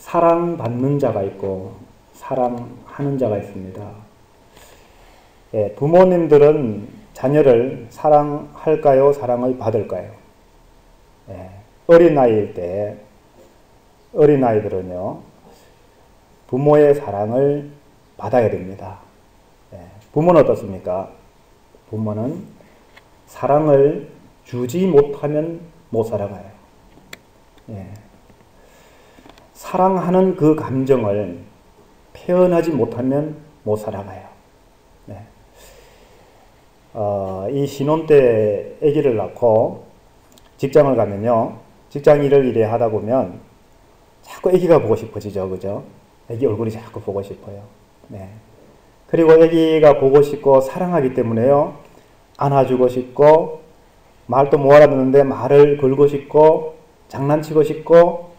사랑받는 자가 있고 사랑하는 자가 있습니다. 부모님들은 자녀를 사랑할까요? 사랑을 받을까요? 어린아이일 때 어린아이들은요 부모의 사랑을 받아야 됩니다. 부모는 어떻습니까? 부모는 사랑을 주지 못하면 못 살아가요. 사랑하는 그 감정을 표현하지 못하면 못 살아가요. 이 신혼 때 아기를 낳고 직장을 가면요, 직장 일을 이래 하다 보면 자꾸 아기가 보고 싶어지죠, 그죠? 아기 얼굴이 자꾸 보고 싶어요. 그리고 아기가 보고 싶고 사랑하기 때문에요, 안아주고 싶고 말도 못 알아듣는데 말을 걸고 싶고 장난치고 싶고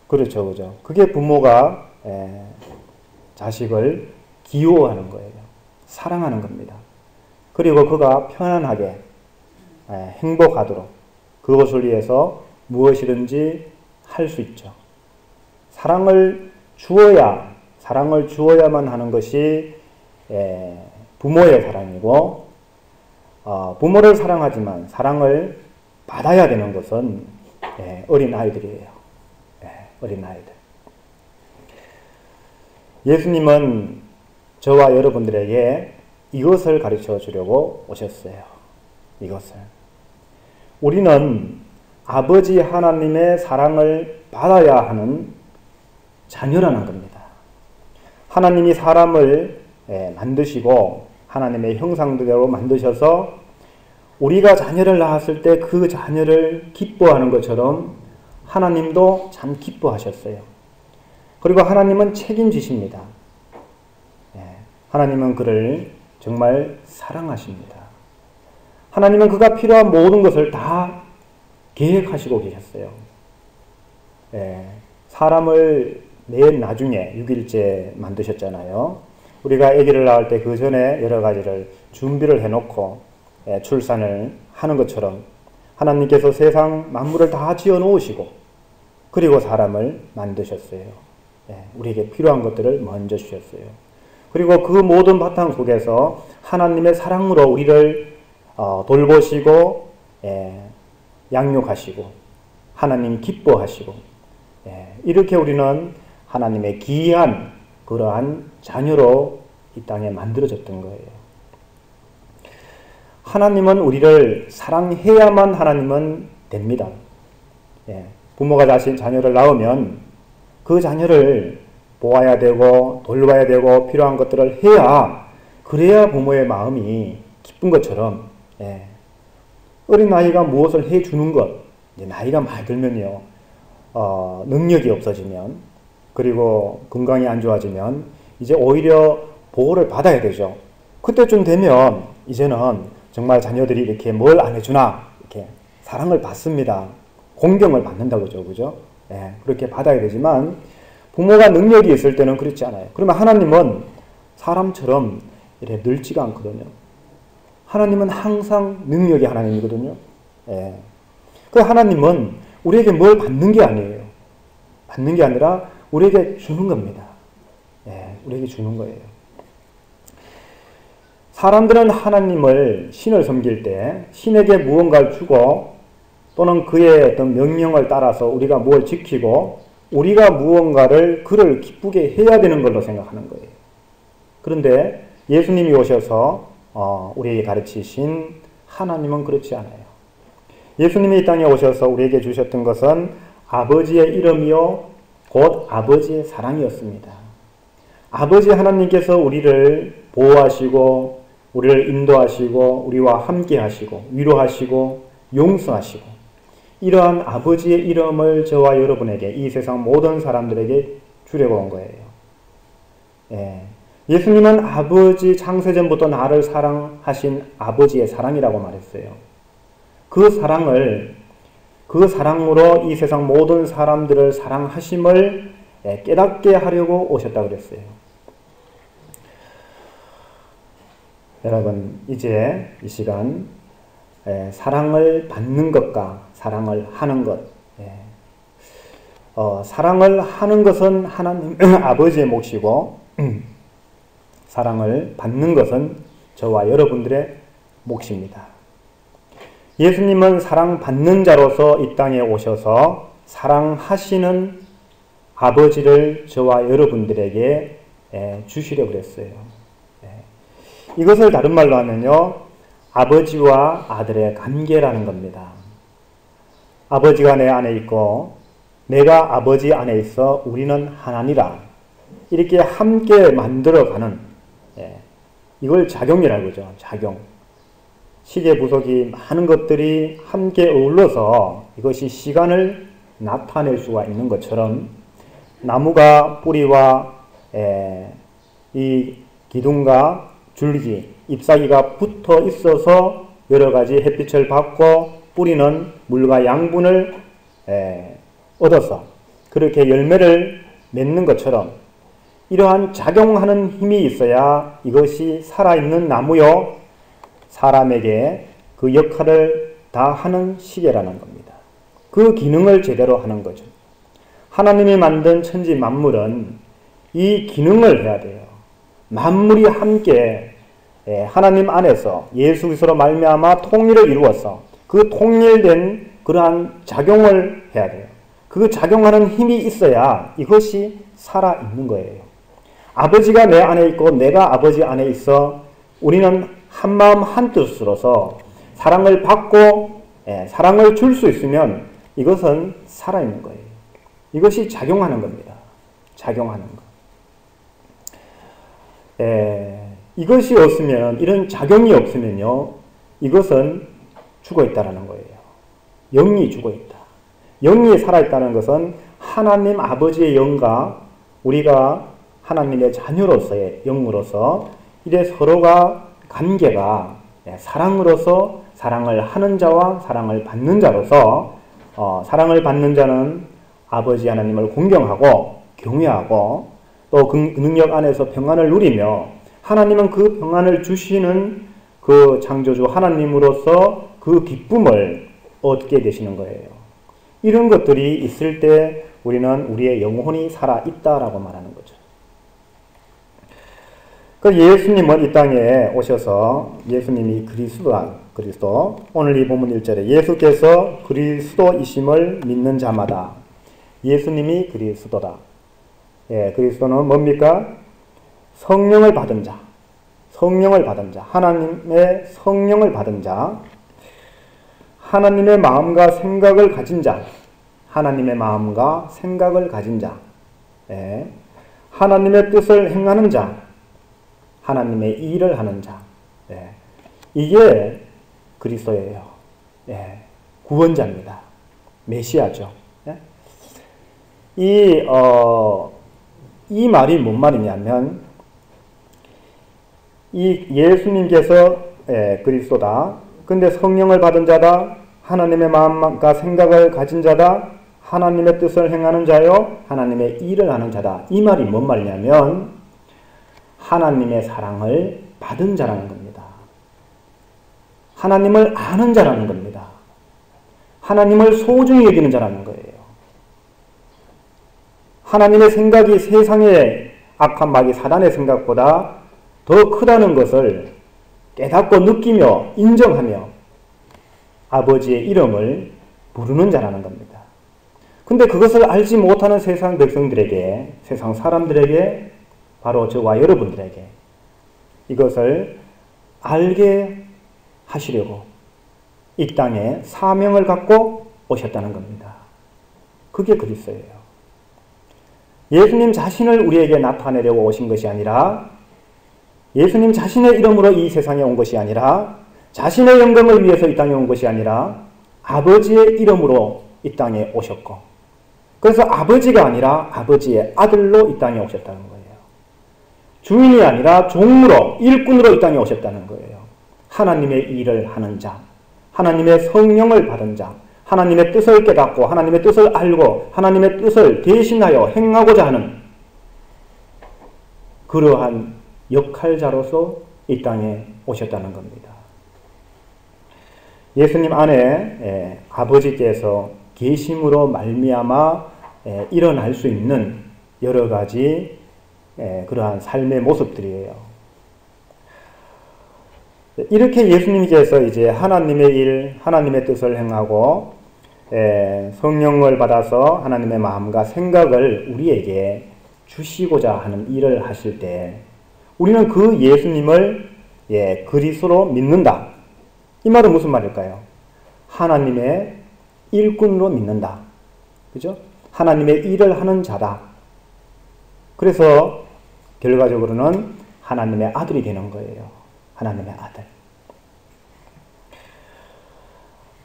그렇죠, 그죠? 그게 부모가 자식을 기호하는 거예요. 사랑하는 겁니다. 그리고 그가 편안하게 행복하도록 그것을 위해서 무엇이든지 할 수 있죠. 사랑을 주어야만 하는 것이 부모의 사랑이고, 부모를 사랑하지만 사랑을 받아야 되는 것은 어린아이들이에요. 어린아이들. 예수님은 저와 여러분들에게 이것을 가르쳐 주려고 오셨어요. 이것을. 우리는 아버지 하나님의 사랑을 받아야 하는 자녀라는 겁니다. 하나님이 사람을 만드시고 하나님의 형상대로 만드셔서 우리가 자녀를 낳았을 때 그 자녀를 기뻐하는 것처럼 하나님도 참 기뻐하셨어요. 그리고 하나님은 책임지십니다. 하나님은 그를 정말 사랑하십니다. 하나님은 그가 필요한 모든 것을 다 계획하시고 계셨어요. 사람을 맨 나중에 6일째 만드셨잖아요. 우리가 아기를 낳을 때 그 전에 여러 가지를 준비를 해놓고 출산을 하는 것처럼 하나님께서 세상 만물을 다 지어 놓으시고 그리고 사람을 만드셨어요. 우리에게 필요한 것들을 먼저 주셨어요. 그리고 그 모든 바탕 속에서 하나님의 사랑으로 우리를 돌보시고 양육하시고 하나님 기뻐하시고 이렇게 우리는 하나님의 귀한 그러한 자녀로 이 땅에 만들어졌던 거예요. 하나님은 우리를 사랑해야만 하나님은 됩니다. 부모가 자녀를 낳으면 그 자녀를 보아야 되고 돌봐야 되고 필요한 것들을 해야 그래야 부모의 마음이 기쁜 것처럼 어린아이가 무엇을 해주는 것, 이제 나이가 많이 들면요 능력이 없어지면 그리고 건강이 안 좋아지면 이제 오히려 보호를 받아야 되죠. 그때쯤 되면 이제는 정말 자녀들이 이렇게 뭘 안 해주나 이렇게 사랑을 받습니다. 공경을 받는다고 그죠? 그렇게 받아야 되지만 부모가 능력이 있을 때는 그렇지 않아요. 그러면 하나님은 사람처럼 이렇게 늙지가 않거든요. 하나님은 항상 능력이 하나님이거든요. 그 하나님은 우리에게 뭘 받는 게 아니에요. 받는 게 아니라 우리에게 주는 겁니다. 우리에게 주는 거예요. 사람들은 하나님을 신을 섬길 때 신에게 무언가를 주고 또는 그의 어떤 명령을 따라서 우리가 뭘 지키고 우리가 무언가를 그를 기쁘게 해야 되는 걸로 생각하는 거예요. 그런데 예수님이 오셔서 우리에게 가르치신 하나님은 그렇지 않아요. 예수님이 이 땅에 오셔서 우리에게 주셨던 것은 아버지의 이름이요 곧 아버지의 사랑이었습니다. 아버지 하나님께서 우리를 보호하시고 우리를 인도하시고 우리와 함께 하시고 위로하시고 용서하시고 이러한 아버지의 이름을 저와 여러분에게 이 세상 모든 사람들에게 주려고 온 거예요. 예수님은 아버지 창세전부터 나를 사랑하신 아버지의 사랑이라고 말했어요. 그 사랑으로 이 세상 모든 사람들을 사랑하심을 깨닫게 하려고 오셨다고 그랬어요. 여러분 이제 이 시간 사랑을 받는 것과 사랑을 하는 것 사랑을 하는 것은 하나님 아버지의 몫이고 사랑을 받는 것은 저와 여러분들의 몫입니다. 예수님은 사랑받는 자로서 이 땅에 오셔서 사랑하시는 아버지를 저와 여러분들에게 주시려고 그랬어요. 이것을 다른 말로 하면요, 아버지와 아들의 관계라는 겁니다. 아버지가 내 안에 있고 내가 아버지 안에 있어 우리는 하나니라. 이렇게 함께 만들어가는, 이걸 작용이라고 그러죠. 작용. 시계 부속이 많은 것들이 함께 어울러서 이것이 시간을 나타낼 수가 있는 것처럼 나무가 뿌리와 이 기둥과 줄기, 잎사귀가 붙어 있어서 여러 가지 햇빛을 받고 뿌리는 물과 양분을 얻어서 그렇게 열매를 맺는 것처럼 이러한 작용하는 힘이 있어야 이것이 살아있는 나무요 사람에게 그 역할을 다 하는 시계라는 겁니다. 그 기능을 제대로 하는 거죠. 하나님이 만든 천지 만물은 이 기능을 해야 돼요. 만물이 함께 하나님 안에서 예수 그리스도로 말미암아 통일을 이루어서 그 통일된 그러한 작용을 해야 돼요. 그 작용하는 힘이 있어야 이것이 살아있는 거예요. 아버지가 내 안에 있고 내가 아버지 안에 있어 우리는 한마음 한뜻으로서 사랑을 받고 사랑을 줄 수 있으면 이것은 살아있는 거예요. 이것이 작용하는 겁니다. 작용하는 것. 이것이 없으면, 이런 작용이 없으면요, 이것은 죽어있다라는 거예요. 영이 죽어있다. 영이 살아있다는 것은 하나님 아버지의 영과 우리가 하나님의 자녀로서의 영으로서 이래 서로가 관계가 사랑으로서 사랑을 하는 자와 사랑을 받는 자로서 사랑을 받는 자는 아버지 하나님을 공경하고 경외하고 또 그 능력 안에서 평안을 누리며 하나님은 그 평안을 주시는 그 창조주 하나님으로서 그 기쁨을 얻게 되시는 거예요. 이런 것들이 있을 때 우리는 우리의 영혼이 살아있다라고 말하는 거죠. 그 예수님은 이 땅에 오셔서 예수님이 그리스도 오늘 이 본문 1절에 예수께서 그리스도이심을 믿는 자마다 예수님이 그리스도다. 그리스도는 뭡니까? 성령을 받은 자, 하나님의 성령을 받은 자, 하나님의 마음과 생각을 가진 자, 하나님의 뜻을 행하는 자, 하나님의 일을 하는 자, 이게 그리스도예요. 구원자입니다. 메시아죠. 이 말이 뭔 말이냐면, 이 예수님께서 그리스도다. 근데 성령을 받은 자다. 하나님의 마음과 생각을 가진 자다. 하나님의 뜻을 행하는 자요. 하나님의 일을 하는 자다. 이 말이 뭔 말이냐면 하나님의 사랑을 받은 자라는 겁니다. 하나님을 아는 자라는 겁니다. 하나님을 소중히 여기는 자라는 거예요. 하나님의 생각이 세상의 악한 마귀 사단의 생각보다 더 크다는 것을 깨닫고 느끼며 인정하며 아버지의 이름을 부르는 자라는 겁니다. 근데 그것을 알지 못하는 세상 백성들에게, 세상 사람들에게, 바로 저와 여러분들에게 이것을 알게 하시려고 이 땅에 사명을 갖고 오셨다는 겁니다. 그게 그리스도예요. 예수님 자신을 우리에게 나타내려고 오신 것이 아니라, 예수님 자신의 이름으로 이 세상에 온 것이 아니라, 자신의 영광을 위해서 이 땅에 온 것이 아니라 아버지의 이름으로 이 땅에 오셨고, 그래서 아버지가 아니라 아버지의 아들로 이 땅에 오셨다는 거예요. 주인이 아니라 종으로, 일꾼으로 이 땅에 오셨다는 거예요. 하나님의 일을 하는 자, 하나님의 성령을 받은 자, 하나님의 뜻을 깨닫고 하나님의 뜻을 알고 하나님의 뜻을 대신하여 행하고자 하는 그러한 역할자로서 이 땅에 오셨다는 겁니다. 예수님 안에 아버지께서 계심으로 말미암아 일어날 수 있는 여러 가지 그러한 삶의 모습들이에요. 이렇게 예수님께서 이제 하나님의 일, 하나님의 뜻을 행하고 성령을 받아서 하나님의 마음과 생각을 우리에게 주시고자 하는 일을 하실 때 우리는 그 예수님을 그리스도로 믿는다. 이 말은 무슨 말일까요? 하나님의 일꾼으로 믿는다. 그죠? 하나님의 일을 하는 자다. 그래서 결과적으로는 하나님의 아들이 되는 거예요. 하나님의 아들.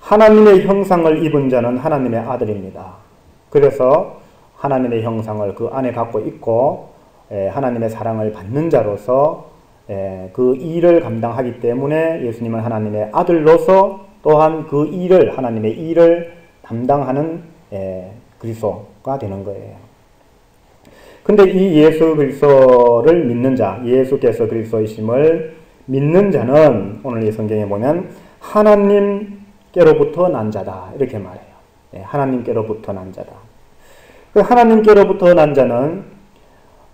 하나님의 형상을 입은 자는 하나님의 아들입니다. 그래서 하나님의 형상을 그 안에 갖고 있고 하나님의 사랑을 받는 자로서 그 일을 감당하기 때문에 예수님은 하나님의 아들로서 또한 그 일을 하나님의 일을 담당하는 그리스도가 되는 거예요. 근데 이 예수 그리스도를 믿는 자, 예수께서 그리스도이심을 믿는 자는 오늘 이 성경에 보면 하나님께로부터 난 자다 이렇게 말해요. 하나님께로부터 난 자다. 그 하나님께로부터 난 자는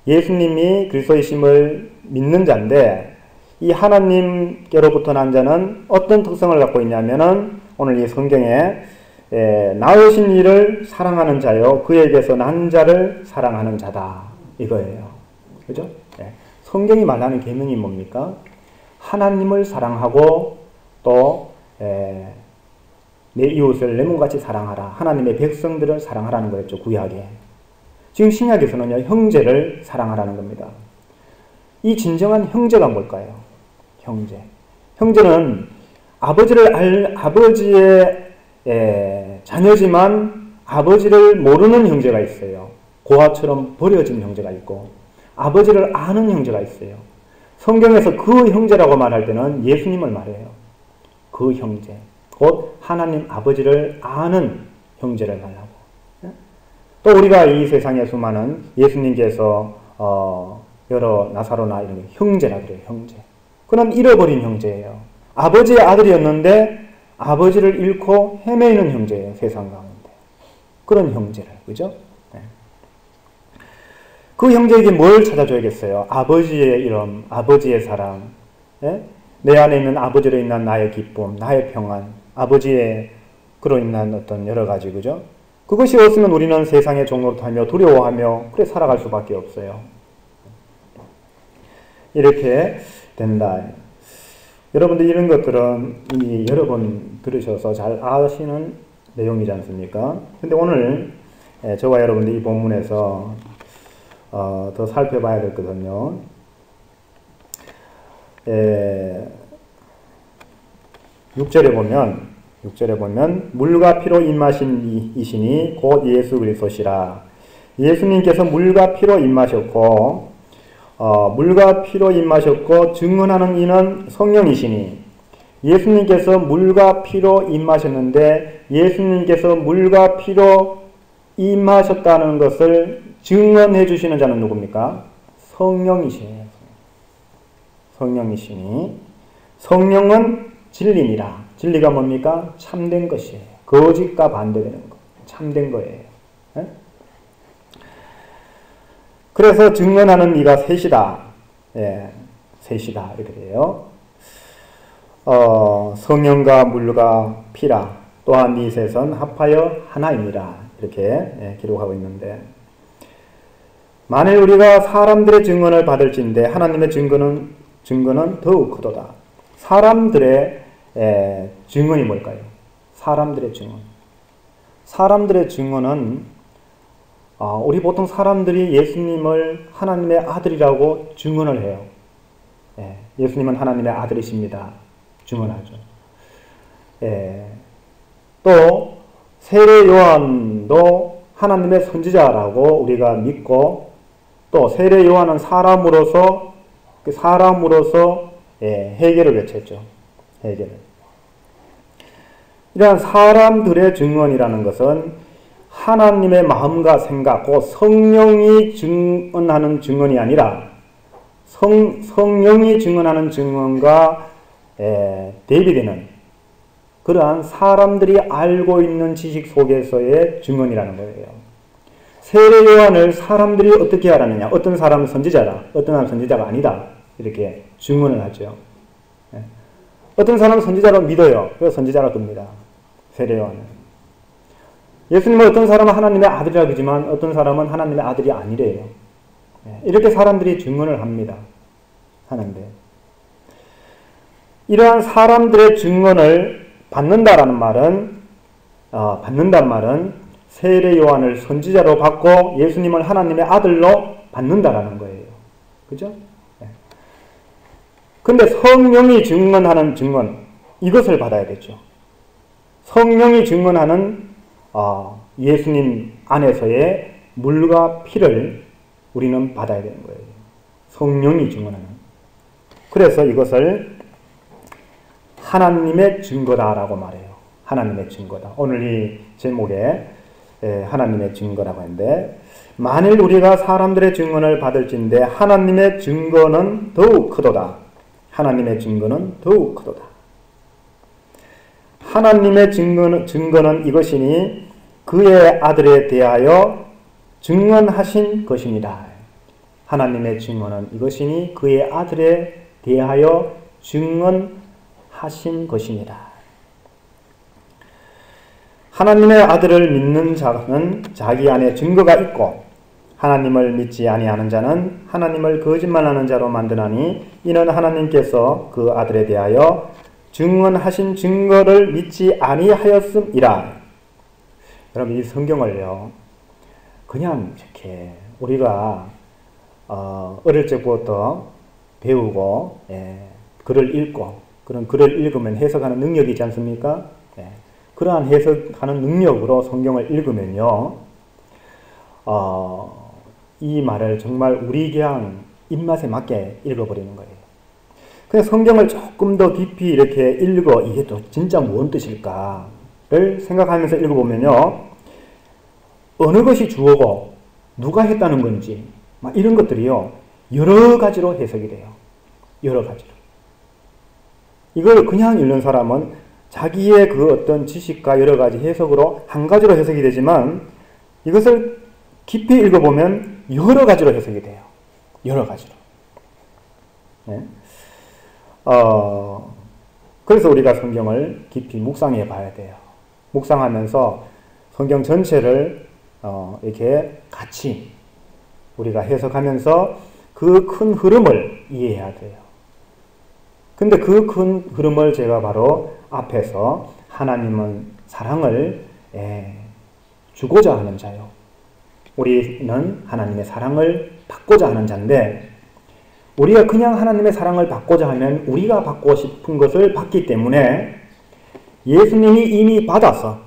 예수님이 그리스도이심을 믿는 자인데 이 하나님께로부터 난 자는 어떤 특성을 갖고 있냐면은 오늘 이 성경에 낳으신 이를 사랑하는 자요 그에게서 난 자를 사랑하는 자다 이거예요. 그죠? 성경이 말하는 계명이 뭡니까? 하나님을 사랑하고 또 내 이웃을 내 몸같이 사랑하라. 하나님의 백성들을 사랑하라는 거였죠. 구약에. 지금 신약에서는요. 형제를 사랑하라는 겁니다. 이 진정한 형제가 뭘까요? 형제. 형제는 아버지의 자녀지만 아버지를 모르는 형제가 있어요. 고아처럼 버려진 형제가 있고 아버지를 아는 형제가 있어요. 성경에서 그 형제라고 말할 때는 예수님을 말해요. 그 형제. 곧 하나님 아버지를 아는 형제를 말하고 또 우리가 이 세상에 수많은 예수님께서 여러 나사로나 이런 형제라 그래요. 형제. 그는 잃어버린 형제예요. 아버지의 아들이었는데 아버지를 잃고 헤매이는 형제예요. 세상 가운데. 그런 형제를. 그죠? 그 형제에게 뭘 찾아줘야겠어요? 아버지의 이름, 아버지의 사랑, 내 안에 있는 아버지로 인한 나의 기쁨, 나의 평안, 아버지의 그로 인한 어떤 여러 가지, 그죠? 그것이 없으면 우리는 세상의 종로를 타며 두려워하며 그래 살아갈 수밖에 없어요. 이렇게 된다. 여러분들 이런 것들은 이미 여러 번 들으셔서 잘 아시는 내용이지 않습니까? 근데 오늘 저와 여러분들 이 본문에서 더 살펴봐야 되거든요. 6절에 보면 물과 피로 임하신 이시니 곧 예수 그리스도시라. 예수님께서 물과 피로 임하셨고 물과 피로 임하셨고 증언하는 이는 성령이시니 예수님께서 물과 피로 임하셨는데 예수님께서 물과 피로 임하셨다는 것을 증언해 주시는 자는 누굽니까? 성령이시에요. 성령이시니 성령은 진리니라. 진리가 뭡니까? 참된 것이에요. 거짓과 반대되는 것. 참된 거예요. 네? 그래서 증언하는 이가 셋이다. 셋이다. 이렇게 돼요. 성령과 물과 피라. 또한 이 셋은 합하여 하나입니다. 이렇게 기록하고 있는데 만일 우리가 사람들의 증언을 받을진대 하나님의 증거는 더욱 크도다. 사람들의 증언이 뭘까요? 사람들의 증언. 사람들의 증언은 우리 보통 사람들이 예수님을 하나님의 아들이라고 증언을 해요. 예수님은 하나님의 아들이십니다. 증언하죠. 또 세례 요한도 하나님의 선지자라고 우리가 믿고 또 세례 요한은 사람으로서 회개를 외쳤죠. 회개를. 이러한 사람들의 증언이라는 것은 하나님의 마음과 생각, 곧 성령이 증언하는 증언이 아니라 성령이 증언하는 증언과 대비되는 그러한 사람들이 알고 있는 지식 속에서의 증언이라는 거예요. 세례 요한을 사람들이 어떻게 알았느냐? 어떤 사람은 선지자다, 어떤 사람은 선지자가 아니다, 이렇게 증언을 하죠. 어떤 사람은 선지자로 믿어요. 그래서 선지자라 봅니다. 세례 요한을. 예수님은 어떤 사람은 하나님의 아들이라고 하지만 어떤 사람은 하나님의 아들이 아니래요. 이렇게 사람들이 증언을 합니다. 하는데 이러한 사람들의 증언을 받는다는 말은 세례 요한을 선지자로 받고 예수님을 하나님의 아들로 받는다라는 거예요. 그죠? 근데 성령이 증언하는 증언, 이것을 받아야 되죠. 성령이 증언하는 예수님 안에서의 물과 피를 우리는 받아야 되는 거예요. 성령이 증언하는. 그래서 이것을 하나님의 증거다라고 말해요. 하나님의 증거다. 오늘 이 제목에 하나님의 증거라고 하는데, 만일 우리가 사람들의 증언을 받을진대 하나님의 증거는 더욱 크도다. 하나님의 증거는 더욱 크도다. 하나님의 증거는 이것이니 그의 아들에 대하여 증언하신 것입니다. 하나님의 증언은 이것이니 그의 아들에 대하여 증언하신 것입니다. 하나님의 아들을 믿는 자는 자기 안에 증거가 있고 하나님을 믿지 아니하는 자는 하나님을 거짓말하는 자로 만드나니 이는 하나님께서 그 아들에 대하여 증언하신 증거를 믿지 아니하였음이라. 여러분, 이 성경을요 그냥 이렇게 우리가 어릴 적부터 배우고 글을 읽고, 그런 글을 읽으면 해석하는 능력이 있지 않습니까? 그러한 해석하는 능력으로 성경을 읽으면요 이 말을 정말 우리 그냥 입맛에 맞게 읽어버리는 거예요. 그냥 성경을 조금 더 깊이 이렇게 읽어, 이게 또 진짜 뭔 뜻일까를 생각하면서 읽어보면요 어느 것이 주어고 누가 했다는 건지 막 이런 것들이요 여러 가지로 해석이 돼요. 여러 가지로. 이걸 그냥 읽는 사람은 자기의 그 어떤 지식과 여러 가지 해석으로 한 가지로 해석이 되지만, 이것을 깊이 읽어보면 여러 가지로 해석이 돼요. 여러 가지로. 그래서 우리가 성경을 깊이 묵상해 봐야 돼요. 묵상하면서 성경 전체를 이렇게 같이 우리가 해석하면서 그 큰 흐름을 이해해야 돼요. 근데 그 큰 흐름을 제가 바로 앞에서 하나님은 사랑을 주고자 하는 자요, 우리는 하나님의 사랑을 받고자 하는 자인데, 우리가 그냥 하나님의 사랑을 받고자 하면 우리가 받고 싶은 것을 받기 때문에 예수님이 이미 받아서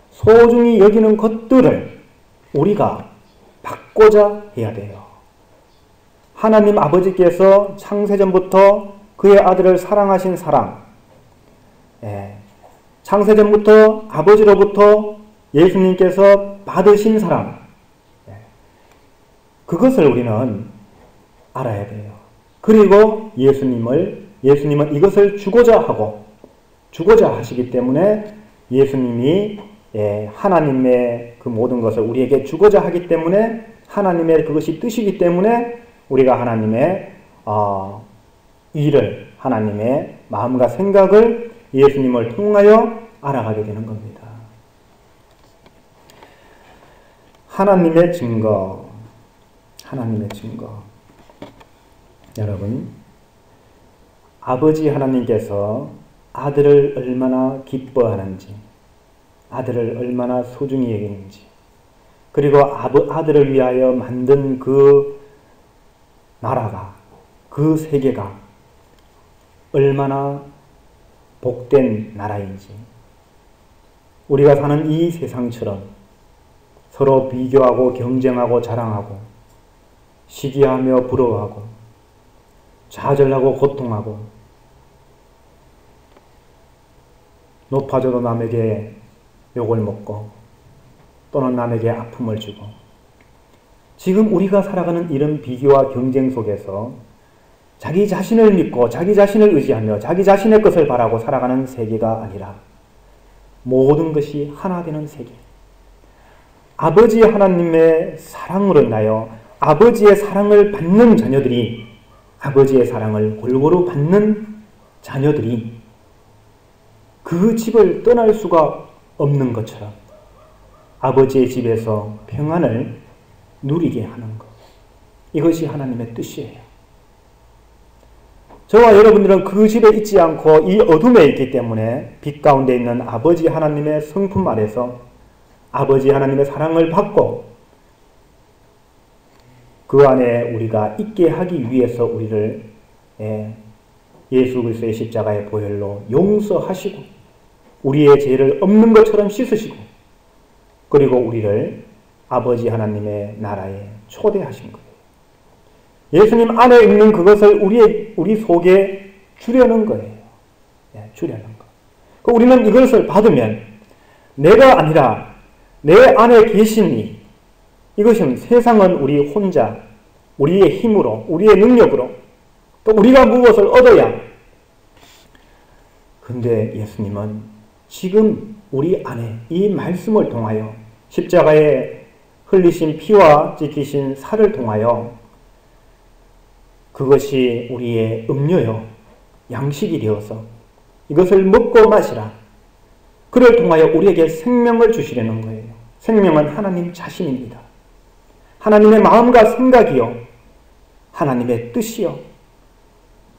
소중히 여기는 것들을 우리가 받고자 해야 돼요. 하나님 아버지께서 창세전부터 그의 아들을 사랑하신 사랑, 창세전부터 아버지로부터 예수님께서 받으신 사랑, 그것을 우리는 알아야 돼요. 그리고 예수님은 이것을 주고자 하시기 때문에 예수님이 하나님의 그 모든 것을 우리에게 주고자 하기 때문에, 하나님의 그것이 뜻이기 때문에 우리가 하나님의 일을, 하나님의 마음과 생각을 예수님을 통하여 알아가게 되는 겁니다. 하나님의 증거. 여러분, 아버지 하나님께서 아들을 얼마나 기뻐하는지, 아들을 얼마나 소중히 여기는지, 그리고 아들을 위하여 만든 그 나라가, 그 세계가 얼마나 복된 나라인지, 우리가 사는 이 세상처럼 서로 비교하고 경쟁하고 자랑하고 시기하며 부러워하고 좌절하고 고통하고 높아져도 남에게 욕을 먹고 또는 남에게 아픔을 주고, 지금 우리가 살아가는 이런 비교와 경쟁 속에서 자기 자신을 믿고 자기 자신을 의지하며 자기 자신의 것을 바라고 살아가는 세계가 아니라 모든 것이 하나 되는 세계, 아버지 하나님의 사랑으로 인하여 아버지의 사랑을 받는 자녀들이, 아버지의 사랑을 골고루 받는 자녀들이 그 집을 떠날 수가 없는 것처럼 아버지의 집에서 평안을 누리게 하는 것, 이것이 하나님의 뜻이에요. 저와 여러분들은 그 집에 있지 않고 이 어둠에 있기 때문에 빛 가운데 있는 아버지 하나님의 성품 아래서 아버지 하나님의 사랑을 받고 그 안에 우리가 있게 하기 위해서 우리를 예수 그리스도의 십자가의 보혈로 용서하시고 우리의 죄를 없는 것처럼 씻으시고 그리고 우리를 아버지 하나님의 나라에 초대하신 거예요. 예수님 안에 있는 그것을 우리 속에 주려는 거예요. 주려는 거. 우리는 이것을 받으면 내가 아니라 내 안에 계시니, 이것은 세상은 우리 혼자 우리의 힘으로 우리의 능력으로 또 우리가 무엇을 얻어야, 근데 예수님은 지금 우리 안에 이 말씀을 통하여 십자가에 흘리신 피와 찢기신 살을 통하여 그것이 우리의 음료요 양식이 되어서 이것을 먹고 마시라, 그를 통하여 우리에게 생명을 주시려는 거예요. 생명은 하나님 자신입니다. 하나님의 마음과 생각이요 하나님의 뜻이요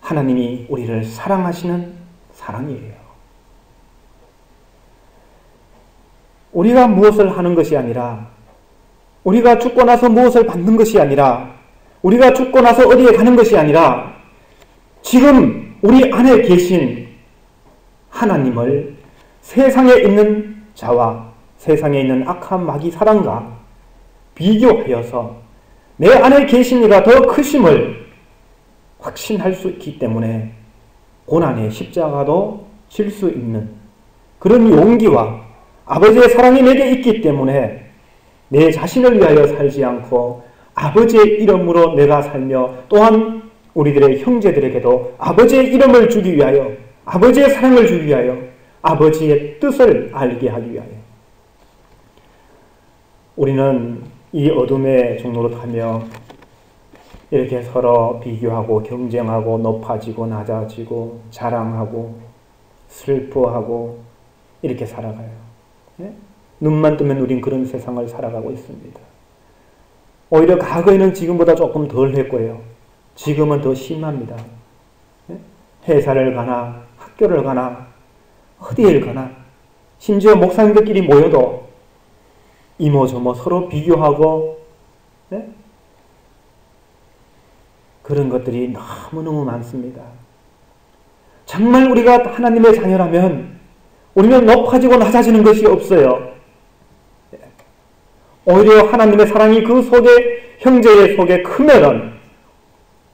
하나님이 우리를 사랑하시는 사랑이에요. 우리가 무엇을 하는 것이 아니라, 우리가 죽고 나서 무엇을 받는 것이 아니라, 우리가 죽고 나서 어디에 가는 것이 아니라 지금 우리 안에 계신 하나님을 세상에 있는 자와 세상에 있는 악한 마귀 사랑과 비교하여서 내 안에 계신 이가 더 크심을 확신할 수 있기 때문에 고난의 십자가도 질 수 있는 그런 용기와 아버지의 사랑이 내게 있기 때문에 내 자신을 위하여 살지 않고 아버지의 이름으로 내가 살며 또한 우리들의 형제들에게도 아버지의 이름을 주기 위하여, 아버지의 사랑을 주기 위하여, 아버지의 뜻을 알게 하기 위하여 우리는 이 어둠의 종로로 타며 이렇게 서로 비교하고 경쟁하고 높아지고 낮아지고 자랑하고 슬퍼하고 이렇게 살아가요. 네? 눈만 뜨면 우린 그런 세상을 살아가고 있습니다. 오히려 과거에는 지금보다 조금 덜 했고요. 지금은 더 심합니다. 네? 회사를 가나 학교를 가나 어디에 가나 심지어 목사님들끼리 모여도 이모저모 서로 비교하고 네? 그런 것들이 너무너무 많습니다. 정말 우리가 하나님의 자녀라면 우리는 높아지고 낮아지는 것이 없어요. 오히려 하나님의 사랑이 그 속에, 형제의 속에 크면은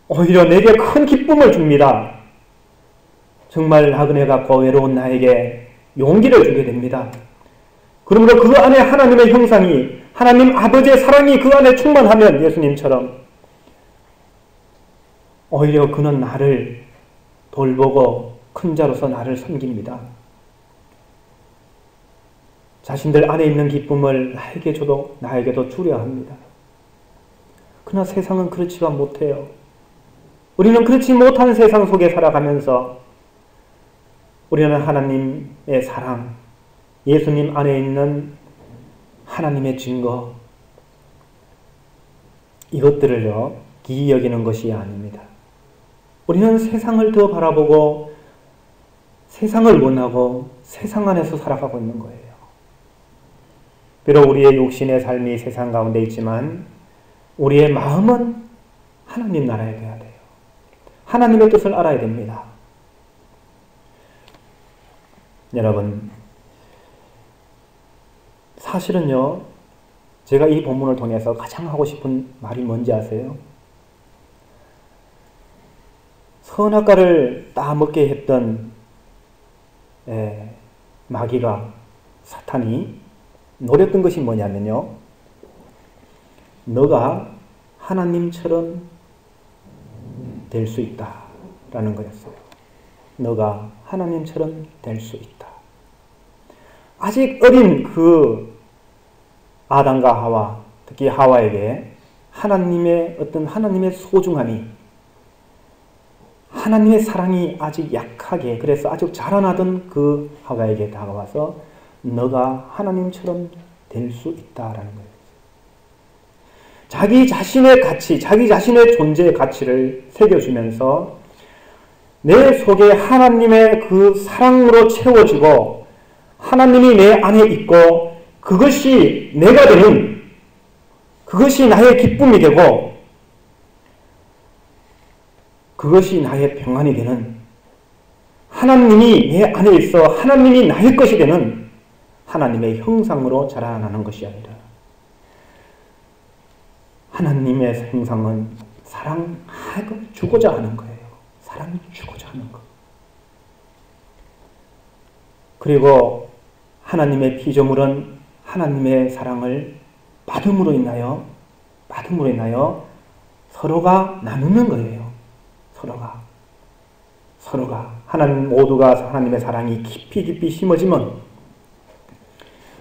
오히려 내게 큰 기쁨을 줍니다. 정말 나그네 같고 외로운 나에게 용기를 주게 됩니다. 그러므로 그 안에 하나님의 형상이, 하나님 아버지의 사랑이 그 안에 충만하면 예수님처럼 오히려 그는 나를 돌보고 큰 자로서 나를 섬깁니다. 자신들 안에 있는 기쁨을 나에게 줘도 나에게도 주려 합니다. 그러나 세상은 그렇지가 못해요. 우리는 그렇지 못한 세상 속에 살아가면서 우리는 하나님의 사랑, 예수님 안에 있는 하나님의 증거, 이것들을요 기이 여기는 것이 아닙니다. 우리는 세상을 더 바라보고 세상을 원하고 세상 안에서 살아가고 있는 거예요. 비록 우리의 육신의 삶이 세상 가운데 있지만 우리의 마음은 하나님 나라에 돼야 돼요. 하나님의 뜻을 알아야 됩니다. 여러분, 사실은요, 제가 이 본문을 통해서 가장 하고 싶은 말이 뭔지 아세요? 선악과를 따먹게 했던 마귀가, 사탄이 노렸던 것이 뭐냐면요, 너가 하나님처럼 될 수 있다라는 거였어요. 너가 하나님처럼 될 수 있다. 아직 어린 그 아담과 하와, 특히 하와에게 하나님의 어떤 하나님의 소중함이, 하나님의 사랑이 아직 약하게, 그래서 아주 자라나던 그 하와에게 다가와서 너가 하나님처럼 될 수 있다라는 거예요. 자기 자신의 가치, 자기 자신의 존재의 가치를 새겨주면서 내 속에 하나님의 그 사랑으로 채워지고 하나님이 내 안에 있고 그것이 내가 되는, 그것이 나의 기쁨이 되고 그것이 나의 평안이 되는, 하나님이 내 안에 있어 하나님이 나의 것이 되는 하나님의 형상으로 자라나는 것이 아니라, 하나님의 형상은 사랑하고 주고자 하는 거예요. 사랑 주고자 하는 것. 그리고 하나님의 피조물은 하나님의 사랑을 받음으로 인하여 서로가 나누는 거예요. 서로가 하나님 모두가 하나님의 사랑이 깊이 심어지면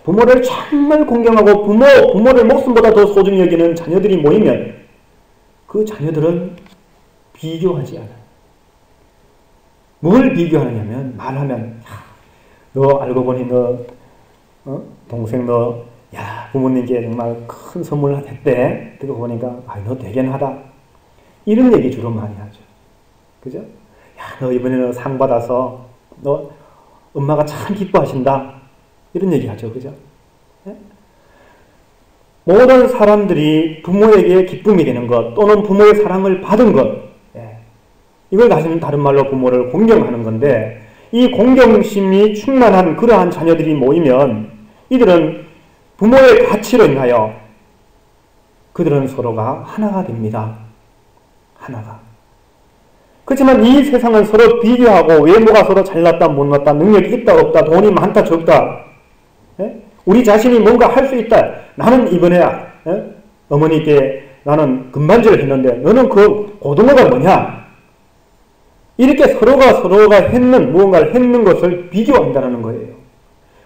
부모를 정말 공경하고 부모를 목숨보다 더 소중히 여기는 자녀들이 모이면 그 자녀들은 비교하지 않아요. 뭘 비교하느냐면, 말하면 너 알고 보니 너 동생 너 부모님께 정말 큰 선물을 했대. 그거 보니까 너 대견하다. 이런 얘기 주로 많이 하죠. 그죠? 너 이번에 상 받아서 너 엄마가 참 기뻐하신다. 이런 얘기 하죠. 그죠? 네? 모든 사람들이 부모에게 기쁨이 되는 것, 또는 부모의 사랑을 받은 것, 이걸 가지면 다른 말로 부모를 공경하는 건데, 이 공경심이 충만한 그러한 자녀들이 모이면 이들은 부모의 가치로 인하여 그들은 서로가 하나가 됩니다. 하나가. 그렇지만 이 세상은 서로 비교하고 외모가 서로 잘났다 못났다, 능력이 있다 없다, 돈이 많다 적다, 우리 자신이 뭔가 할 수 있다. 나는 이번에 어머니께 나는 금반지를 했는데 너는 그 고등어가 뭐냐? 이렇게 서로가 했는, 무언가를 했는 것을 비교한다는 거예요.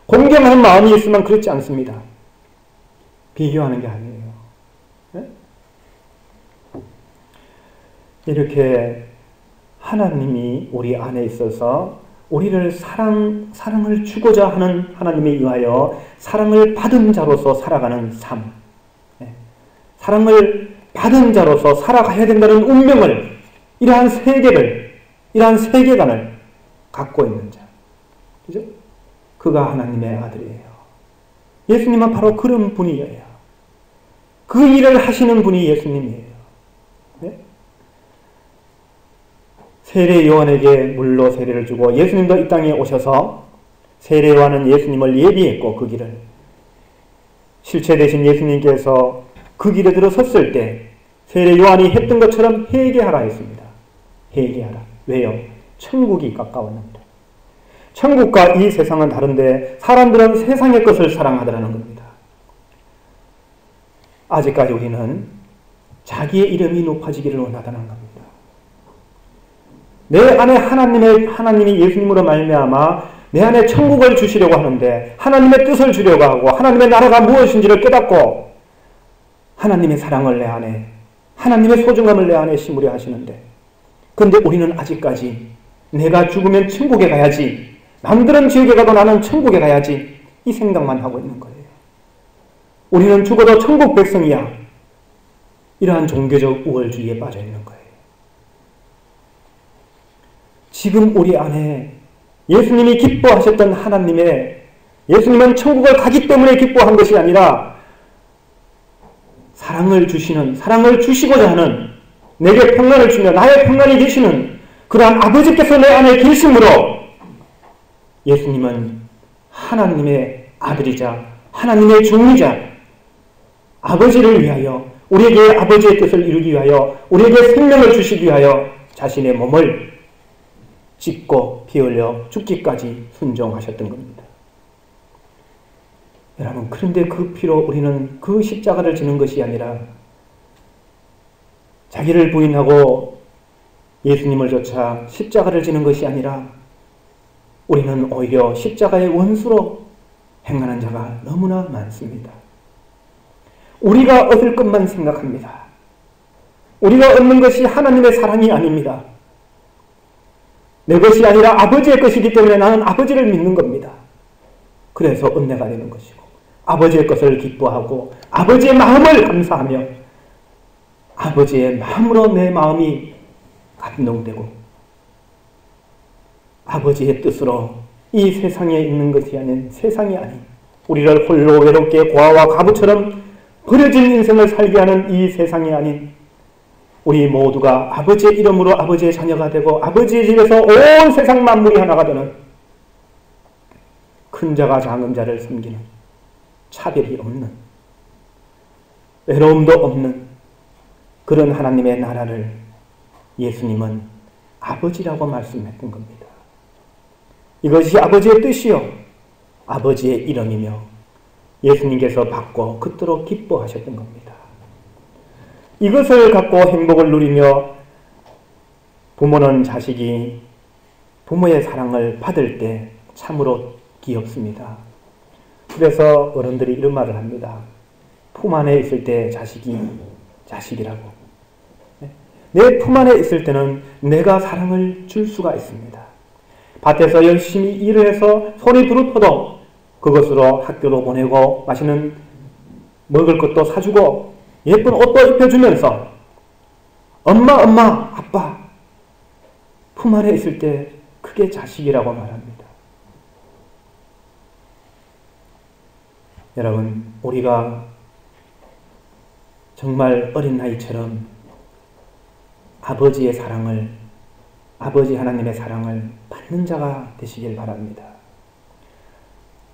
공경하는 마음이 있으면 그렇지 않습니다. 비교하는 게 아니에요. 이렇게 하나님이 우리 안에 있어서 우리를 사랑을 주고자 하는 하나님에 의하여 사랑을 받은 자로서 살아가는 삶, 사랑을 받은 자로서 살아가야 된다는 운명을, 이러한 세계관을 갖고 있는 자, 그죠? 그가 하나님의 아들이에요. 예수님은 바로 그런 분이에요. 그 일을 하시는 분이 예수님이에요. 세례 요한에게 물로 세례를 주고 예수님도 이 땅에 오셔서 세례 요한은 예수님을 예비했고 그 길을, 실체 되신 예수님께서 그 길에 들어섰을 때 세례 요한이 했던 것처럼 회개하라 했습니다. 회개하라. 왜요? 천국이 가까웠는데. 천국과 이 세상은 다른데 사람들은 세상의 것을 사랑하더라는 겁니다. 아직까지 우리는 자기의 이름이 높아지기를 원하다는 겁니다. 내 안에 하나님이 예수님으로 말미암아 내 안에 천국을 주시려고 하는데, 하나님의 뜻을 주려고 하고 하나님의 나라가 무엇인지를 깨닫고 하나님의 사랑을 내 안에, 하나님의 소중함을 내 안에 심으려 하시는데, 그런데 우리는 아직까지 내가 죽으면 천국에 가야지, 남들은 지옥에 가도 나는 천국에 가야지, 이 생각만 하고 있는 거예요. 우리는 죽어도 천국 백성이야. 이러한 종교적 우월주의에 빠져 있는 거예요. 지금 우리 안에 예수님이 기뻐하셨던 예수님은 천국을 가기 때문에 기뻐한 것이 아니라 사랑을 주시고자 하는, 내게 평안을 주며 나의 평안이 되시는 그러한 아버지께서 내 안에 계심으로 예수님은 하나님의 아들이자 하나님의 종이자 아버지를 위하여, 우리에게 아버지의 뜻을 이루기 위하여, 우리에게 생명을 주시기 위하여 자신의 몸을 찢고 피 흘려 죽기까지 순종하셨던 겁니다. 여러분, 그런데 그 피로 우리는 그 십자가를 지는 것이 아니라 자기를 부인하고 예수님을 쫓아 십자가를 지는 것이 아니라 우리는 오히려 십자가의 원수로 행하는 자가 너무나 많습니다. 우리가 얻을 것만 생각합니다. 우리가 얻는 것이 하나님의 사랑이 아닙니다. 내 것이 아니라 아버지의 것이기 때문에 나는 아버지를 믿는 겁니다. 그래서 은혜가 되는 것이고 아버지의 것을 기뻐하고 아버지의 마음을 감사하며 아버지의 마음으로 내 마음이 감동되고 아버지의 뜻으로 이 세상에 있는 것이 아닌 세상이 아닌 우리를 홀로 외롭게 고아와 과부처럼 버려진 인생을 살게 하는 이 세상이 아닌 우리 모두가 아버지의 이름으로 아버지의 자녀가 되고 아버지의 집에서 온 세상 만물이 하나가 되는 큰 자가 작은 자를 섬기는 차별이 없는 외로움도 없는 그런 하나님의 나라를 예수님은 아버지라고 말씀했던 겁니다. 이것이 아버지의 뜻이요 아버지의 이름이며 예수님께서 받고 그토록 기뻐하셨던 겁니다. 이것을 갖고 행복을 누리며 부모는 자식이 부모의 사랑을 받을 때 참으로 귀엽습니다. 그래서 어른들이 이런 말을 합니다. 품 안에 있을 때 자식이 자식이라고. 내 품 안에 있을 때는 내가 사랑을 줄 수가 있습니다. 밭에서 열심히 일을 해서 손이 부르터도 그것으로 학교로 보내고 맛있는 먹을 것도 사주고 예쁜 옷도 입혀주면서 엄마, 아빠 품 안에 있을 때 그게 자식이라고 말합니다. 여러분, 우리가 정말 어린 나이처럼 아버지의 사랑을, 아버지 하나님의 사랑을 받는 자가 되시길 바랍니다.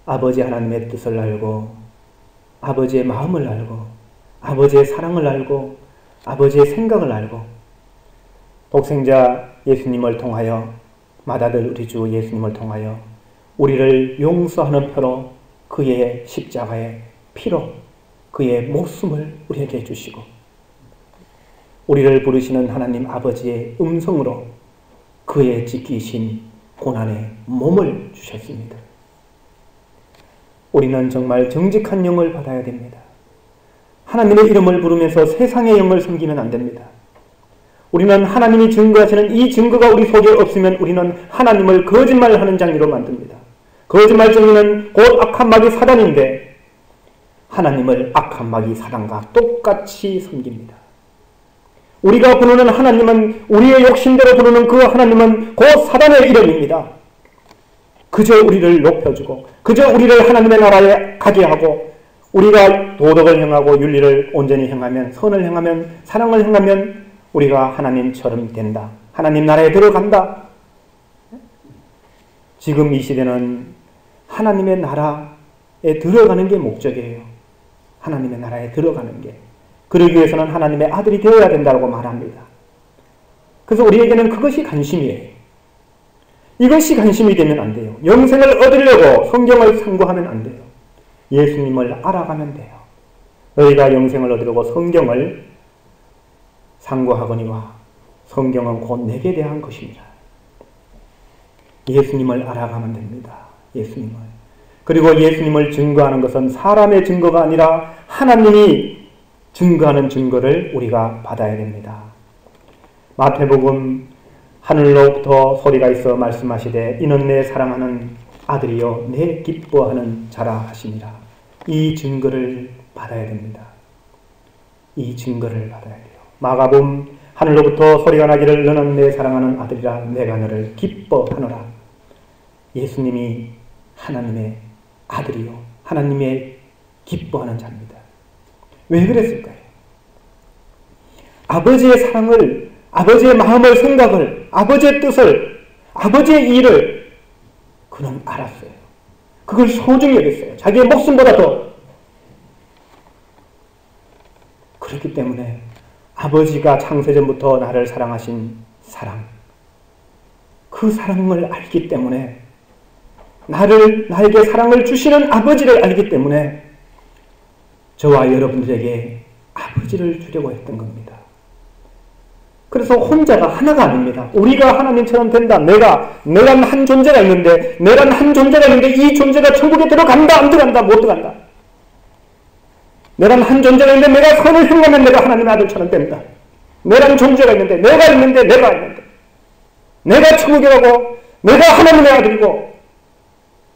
아버지 하나님의 뜻을 알고 아버지의 마음을 알고 아버지의 사랑을 알고 아버지의 생각을 알고 독생자 예수님을 통하여 맏아들 우리 주 예수님을 통하여 우리를 용서하는 표로 그의 십자가의 피로 그의 목숨을 우리에게 주시고 우리를 부르시는 하나님 아버지의 음성으로 그의 지키신 고난의 몸을 주셨습니다. 우리는 정말 정직한 영을 받아야 됩니다. 하나님의 이름을 부르면서 세상의 영을 섬기면 안 됩니다. 우리는 하나님이 증거하시는 이 증거가 우리 속에 없으면 우리는 하나님을 거짓말하는 장이로 만듭니다. 거짓말쟁이는 곧 악한 마귀 사단인데 하나님을 악한 마귀 사단과 똑같이 섬깁니다. 우리가 부르는 하나님은 우리의 욕심대로 부르는 그 하나님은 곧 사단의 이름입니다. 그저 우리를 높여주고 그저 우리를 하나님의 나라에 가게 하고 우리가 도덕을 행하고 윤리를 온전히 행하면 선을 행하면 사랑을 행하면 우리가 하나님처럼 된다. 하나님 나라에 들어간다. 지금 이 시대는 하나님의 나라에 들어가는 게 목적이에요. 하나님의 나라에 들어가는 게. 그러기 위해서는 하나님의 아들이 되어야 된다고 말합니다. 그래서 우리에게는 그것이 관심이에요. 이것이 관심이 되면 안 돼요. 영생을 얻으려고 성경을 상고하면 안 돼요. 예수님을 알아가면 돼요. 너희가 영생을 얻으려고 성경을 상고하거니와 성경은 곧 내게 대한 것입니다. 예수님을 알아가면 됩니다. 예수님을. 그리고 예수님을 증거하는 것은 사람의 증거가 아니라 하나님이 증거하는 증거를 우리가 받아야 됩니다. 마태복음 하늘로부터 소리가 있어 말씀하시되 이는 내 사랑하는 아들이요 내 기뻐하는 자라 하시니라. 이 증거를 받아야 됩니다. 이 증거를 받아야 돼요. 마가복음 하늘로부터 소리가 나기를 너는 내 사랑하는 아들이라 내가 너를 기뻐하노라. 예수님이 하나님의 아들이요 하나님의 기뻐하는 자입니다. 왜 그랬을까요? 아버지의 사랑을, 아버지의 마음을, 생각을, 아버지의 뜻을, 아버지의 일을 그는 알았어요. 그걸 소중히 여겼어요. 자기의 목숨보다 더. 그렇기 때문에 아버지가 창세전부터 나를 사랑하신 사랑, 그 사랑을 알기 때문에 나에게 사랑을 주시는 아버지를 알기 때문에 저와 여러분들에게 아버지를 주려고 했던 겁니다. 그래서 혼자가 하나가 아닙니다. 우리가 하나님처럼 된다. 내란 한 존재가 있는데, 이 존재가 천국에 들어간다, 안 들어간다, 못 들어간다. 내란 한 존재가 있는데 내가 선을 행하면 내가 하나님의 아들처럼 된다. 내란 존재가 있는데 내가 있는데 내가 천국에 가고 내가 하나님의 아들이고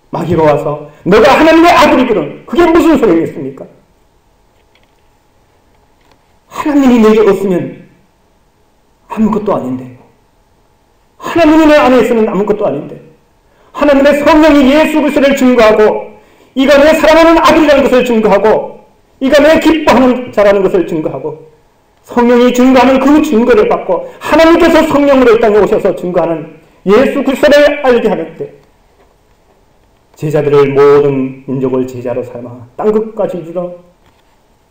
마귀가 와서 너가 하나님의 아들이거든. 그게 무슨 소용이 있습니까? 하나님이 내게 없으면 아무것도 아닌데, 하나님이 내 안에 있으면 아무것도 아닌데, 하나님의 성령이 예수 그리스도를 증거하고 이가 내 사랑하는 아들이라는 것을 증거하고 이가 내 기뻐하는 자라는 것을 증거하고 성령이 증거하는 그 증거를 받고 하나님께서 성령으로 이 땅에 오셔서 증거하는 예수 그리스도를 알게 하는데, 제자들을 모든 민족을 제자로 삼아 땅끝까지 이르러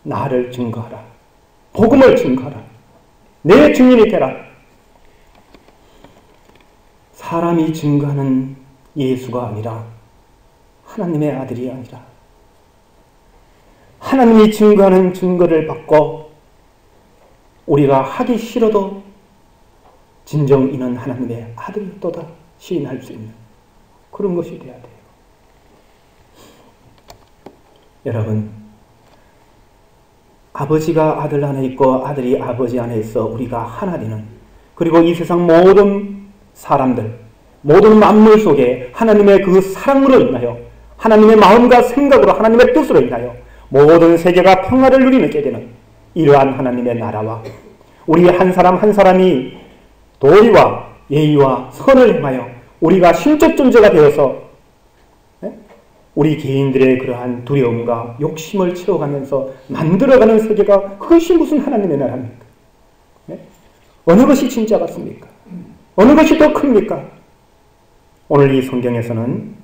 나를 증거하라. 복음을 증거하라. 내 증인이 되라. 사람이 증거하는 예수가 아니라 하나님의 아들이 아니라 하나님이 증거하는 증거를 받고 우리가 하기 싫어도 진정 이는 하나님의 아들이었도다 시인할 수 있는 그런 것이 되어야 돼요. 여러분, 아버지가 아들 안에 있고 아들이 아버지 안에 있어 우리가 하나 되는, 그리고 이 세상 모든 사람들, 모든 만물 속에 하나님의 그 사랑으로 인하여 하나님의 마음과 생각으로 하나님의 뜻으로 인하여 모든 세계가 평화를 누리게 되는 이러한 하나님의 나라와 우리 한 사람 한 사람이 도리와 예의와 선을 행하여 우리가 신적 존재가 되어서 우리 개인들의 그러한 두려움과 욕심을 채워가면서 만들어가는 세계가, 그것이 무슨 하나님의 나라입니까? 어느 것이 진짜 같습니까? 어느 것이 더 큽니까? 오늘 이 성경에서는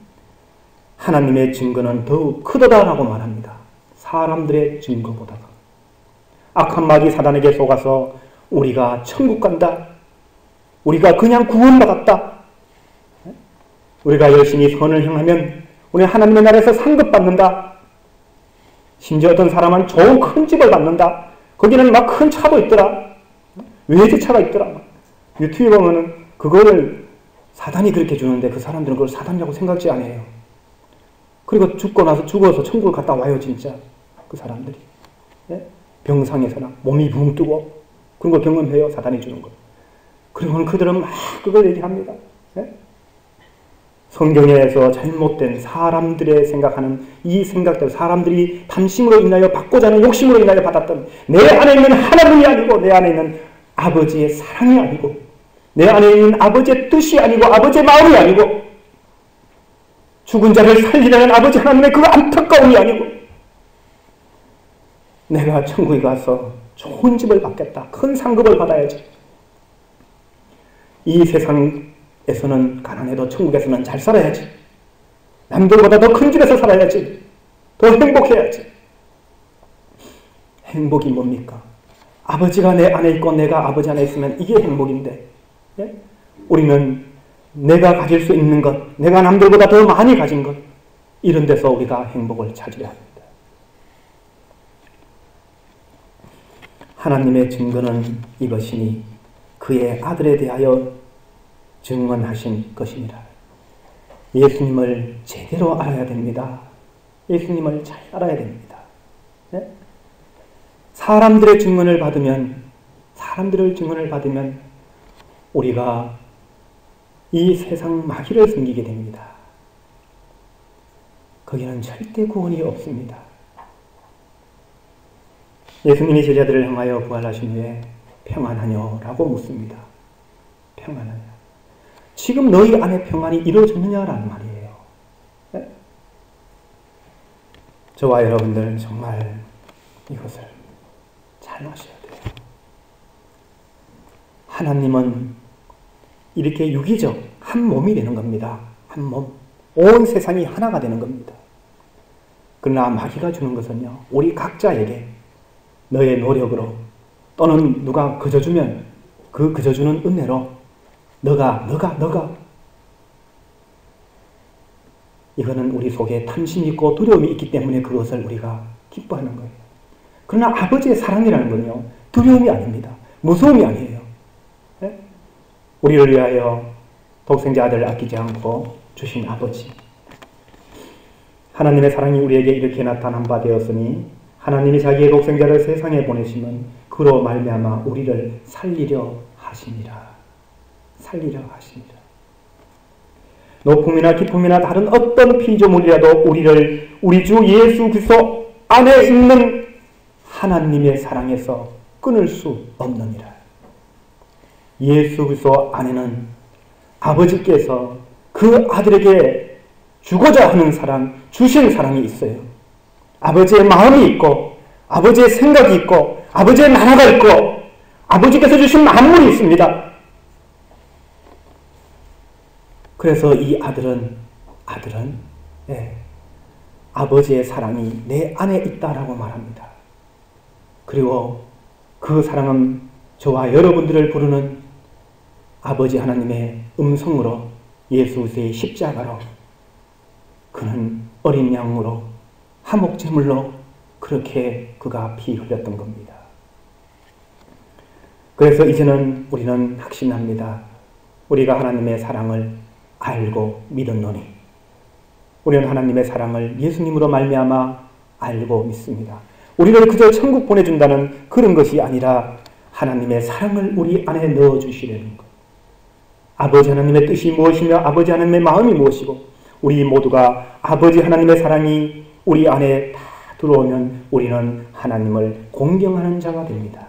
하나님의 증거는 더욱 크다라고 말합니다. 사람들의 증거보다가. 악한 마귀 사단에게 속아서 우리가 천국 간다, 우리가 그냥 구원받았다, 우리가 열심히 선을 행하면 우리 하나님의 나라에서 상급받는다, 심지어 어떤 사람은 좋은 큰 집을 받는다, 거기는 막 큰 차도 있더라, 외제차가 있더라. 유튜브에 보면은 그거를 사단이 그렇게 주는데 그 사람들은 그걸 사단이라고 생각지 않아요. 그리고 죽어서 천국을 갔다 와요, 진짜. 그 사람들이. 병상에서나 몸이 붕 뜨고 그런 걸 경험해요, 사단이 주는 걸. 그리고는 그들은 막 그걸 얘기합니다. 성경에서 잘못된 사람들의 생각하는 이 생각대로 사람들이 탐심으로 인하여 받고자 하는 욕심으로 인하여 받았던 내 안에 있는 하나님이 아니고 내 안에 있는 아버지의 사랑이 아니고 내 안에 있는 아버지의 뜻이 아니고 아버지의 마음이 아니고 죽은 자를 살리려는 아버지 하나님의 그 안타까움이 아니고 내가 천국에 가서 좋은 집을 받겠다, 큰 상급을 받아야지, 이 세상에서는 가난해도 천국에서는 잘 살아야지, 남들보다 더 큰 집에서 살아야지, 더 행복해야지. 행복이 뭡니까? 아버지가 내 안에 있고 내가 아버지 안에 있으면 이게 행복인데, 우리는 내가 가질 수 있는 것, 내가 남들보다 더 많이 가진 것, 이런 데서 우리가 행복을 찾으려 합니다. 하나님의 증거는 이것이니 그의 아들에 대하여 증언하신 것이니라. 예수님을 제대로 알아야 됩니다. 예수님을 잘 알아야 됩니다. 사람들의 증언을 받으면 우리가 이 세상 마귀를 섬기게 됩니다. 거기는 절대 구원이 없습니다. 예수님이 제자들을 향하여 부활하신 후에 평안하뇨? 라고 묻습니다. 평안하냐? 지금 너희 안에 평안이 이루어졌느냐라는 말이에요. 저와 여러분들 정말 이것을 잘 아셔야 돼요. 하나님은 이렇게 유기적 한 몸이 되는 겁니다. 한 몸. 온 세상이 하나가 되는 겁니다. 그러나 마귀가 주는 것은요, 우리 각자에게 너의 노력으로 또는 누가 그져주면 그 그져주는 은혜로 너가 이거는 우리 속에 탐심이 있고 두려움이 있기 때문에 그것을 우리가 기뻐하는 거예요. 그러나 아버지의 사랑이라는 건요, 두려움이 아닙니다. 무서움이 아니에요. 우리를 위하여 독생자 아들을 아끼지 않고 주신 아버지. 하나님의 사랑이 우리에게 이렇게 나타난 바 되었으니 하나님이 자기의 독생자를 세상에 보내시면 그로 말미암아 우리를 살리려 하시니라. 살리려 하시니라. 높음이나 깊음이나 다른 어떤 피조물이라도 우리 주 예수 그리스도 안에 있는 하나님의 사랑에서 끊을 수 없느니라. 예수 그리스도 안에는 아버지께서 그 아들에게 주고자 하는 사랑, 주신 사랑이 있어요. 아버지의 마음이 있고 아버지의 생각이 있고 아버지의 나라가 있고 아버지께서 주신 만물이 있습니다. 그래서 이 아들은 아버지의 사랑이 내 안에 있다라고 말합니다. 그리고 그 사랑은 저와 여러분들을 부르는 아버지 하나님의 음성으로 예수 그리스도의 십자가로 그는 어린 양으로 화목제물로 그렇게 그가 피 흘렸던 겁니다. 그래서 이제는 우리는 확신합니다. 우리가 하나님의 사랑을 알고 믿었노니 우리는 하나님의 사랑을 예수님으로 말미암아 알고 믿습니다. 우리를 그저 천국 보내준다는 그런 것이 아니라 하나님의 사랑을 우리 안에 넣어주시려는 것. 아버지 하나님의 뜻이 무엇이며 아버지 하나님의 마음이 무엇이고 우리 모두가 아버지 하나님의 사랑이 우리 안에 다 들어오면 우리는 하나님을 공경하는 자가 됩니다.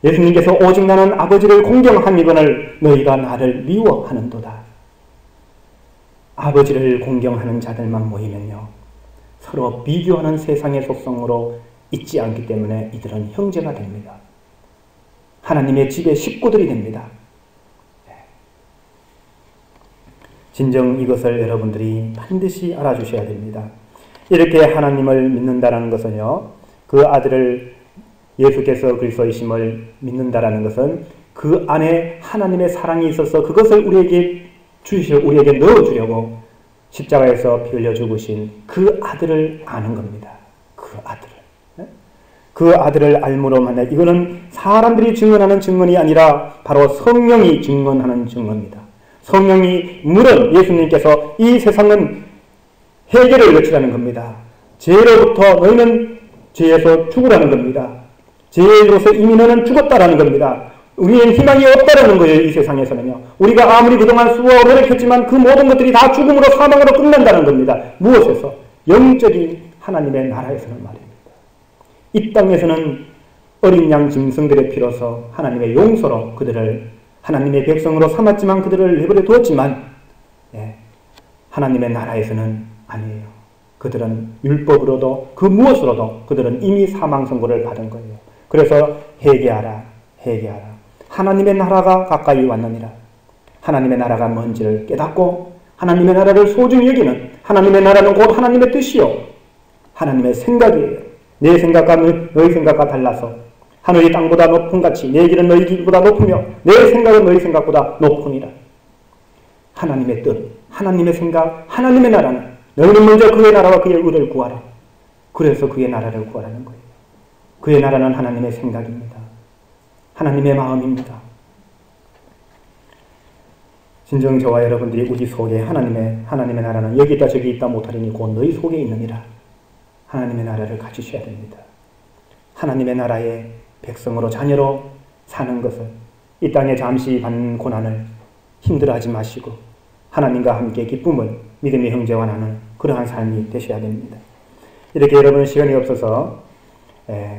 예수님께서 오직 나는 아버지를 공경함이거늘 너희가 나를 미워하는도다. 아버지를 공경하는 자들만 모이면요 서로 비교하는 세상의 속성으로 있지 않기 때문에 이들은 형제가 됩니다. 하나님의 집의 식구들이 됩니다. 진정 이것을 여러분들이 반드시 알아주셔야 됩니다. 이렇게 하나님을 믿는다라는 것은요 그 아들을 예수께서 그리스도이심을 믿는다라는 것은 그 안에 하나님의 사랑이 있어서 그것을 우리에게 넣어주려고 십자가에서 피 흘려 죽으신 그 아들을 아는 겁니다. 그 아들을 알므로 만나 이거는 사람들이 증언하는 증언이 아니라 바로 성령이 증언하는 증언입니다. 성령이 물은 예수님께서 이 세상은 해결을 외치라는 겁니다. 죄로부터 너희는 죄에서 죽으라는 겁니다. 죄로서 이미 너는 죽었다라는 겁니다. 우리는 희망이 없다라는 거예요. 이 세상에서는요. 우리가 아무리 그동안 수고하고 노력했지만 그 모든 것들이 다 죽음으로 사망으로 끝난다는 겁니다. 무엇에서? 영적인 하나님의 나라에서는 말입니다. 이 땅에서는 어린 양 짐승들의 피로서 하나님의 용서로 그들을 하나님의 백성으로 삼았지만 그들을 내버려 두었지만 하나님의 나라에서는 아니에요. 그들은 율법으로도 그 무엇으로도 그들은 이미 사망 선고를 받은 거예요. 그래서 회개하라. 하나님의 나라가 가까이 왔느니라. 하나님의 나라가 뭔지를 깨닫고 하나님의 나라를 소중히 여기는 하나님의 나라는 곧 하나님의 뜻이요 하나님의 생각이에요. 내 생각과 너희 생각과 달라서 하늘이 땅보다 높음같이 내 길은 너희 길보다 높으며 내 생각은 너희 생각보다 높으니라. 하나님의 뜻, 하나님의 생각, 하나님의 나라는 너희는 먼저 그의 나라와 그의 의를 구하라. 그래서 그의 나라를 구하라는 거예요. 그의 나라는 하나님의 생각입니다. 하나님의 마음입니다. 진정 저와 여러분들이 우리 속에 하나님의 나라는 여기 있다 저기 있다 못하리니 곧 너희 속에 있느니라. 하나님의 나라를 가지셔야 됩니다. 하나님의 나라의 백성으로 자녀로 사는 것을 이 땅에 잠시 받는 고난을 힘들어하지 마시고 하나님과 함께 기쁨을 믿음의 형제와 나누는 그러한 삶이 되셔야 됩니다. 이렇게 여러분 시간이 없어서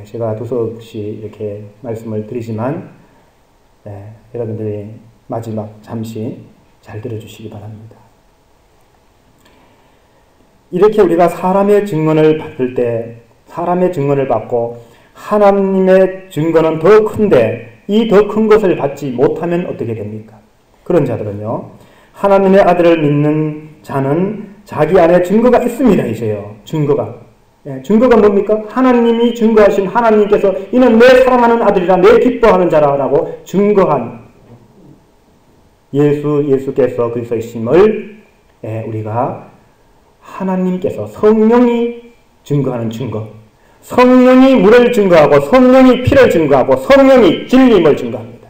제가 두서없이 이렇게 말씀을 드리지만 여러분들이 마지막 잠시 잘 들어주시기 바랍니다. 이렇게 우리가 사람의 증언을 받을 때 사람의 증언을 받고 하나님의 증거는 더 큰데 이 더 큰 것을 받지 못하면 어떻게 됩니까? 그런 자들은요 하나님의 아들을 믿는 자는 자기 안에 증거가 있습니다. 이제요 증거가 뭡니까? 하나님이 증거하신 하나님께서 이는 내 사랑하는 아들이라 내 기뻐하는 자라라고 증거한 예수께서 그리스도이심을 우리가 하나님께서 성령이 증거하는 증거, 성령이 물을 증거하고 성령이 피를 증거하고 성령이 진리임을 증거합니다.